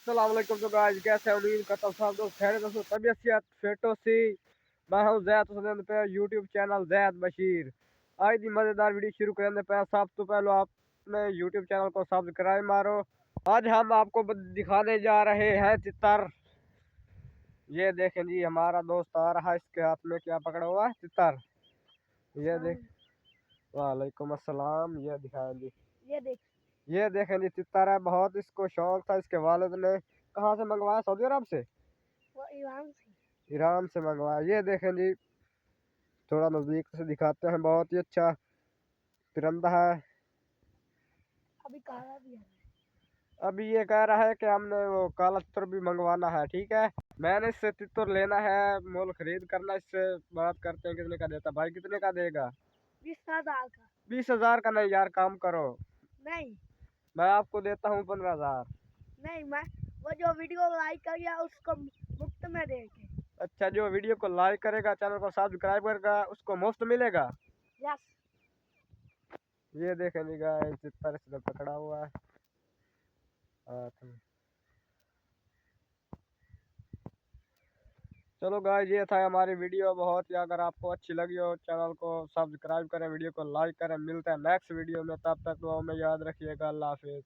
अस्सलाम वालेकुम। तो गाइस कैसे हैं? उम्मीद करता हूँ सब दोस्त खैरियत से हों, तबीयत सेहत फिटो सी। मैं हूं जैद हुसैन पे यूट्यूब चैनल जैद बशीर। आज दी मज़ेदार वीडियो शुरू करने पे सब तो पहले आपने यूट्यूब चैनल को सब्सक्राइब मारो। आज हम आपको दिखाने जा रहे हैं तितर। ये देखें जी, हमारा दोस्त आ रहा है, इसके हाथ में क्या पकड़ा हुआ है? तितर। ये देख। वालेकुम अस्सलाम। ये दिखाएं जी, ये देखें जी, तितर है। बहुत इसको शौक था। इसके वालिद ने कहाँ से मंगवाया? सऊदी अरब से, ईरान से मंगवाया। ये देखें जी, थोड़ा नजदीक से दिखाते हैं। बहुत ही अच्छा तिरंदा है। अभी काला भी है। अभी ये कह रहा है कि हमने वो काला तितर भी मंगवाना है। ठीक है, मैंने इससे तितर लेना है, मोल खरीद करना। इससे बात करते हैं कितने का देता भाई। कितने का देगा? 20,000 का। 20,000 का नहीं यार, काम करो। नहीं मैं आपको देता हूँ 15,000। नहीं, मैं वो जो वीडियो लाइक कर गया उसको मुफ्त में देंगे। अच्छा, जो वीडियो को लाइक करेगा, चैनल को सब्सक्राइब करेगा, उसको मुफ्त मिलेगा। यस। ये देखें जी गाइस, तितर इसने पकड़ा हुआ है हाथ में। चलो गाइस, ये था हमारी वीडियो। बहुत ही अगर आपको अच्छी लगी हो, चैनल को सब्सक्राइब करें, वीडियो को लाइक करें। मिलते हैं नेक्स्ट वीडियो में, तब तक दुआ में याद रखिएगा। अल्लाह हाफिज़।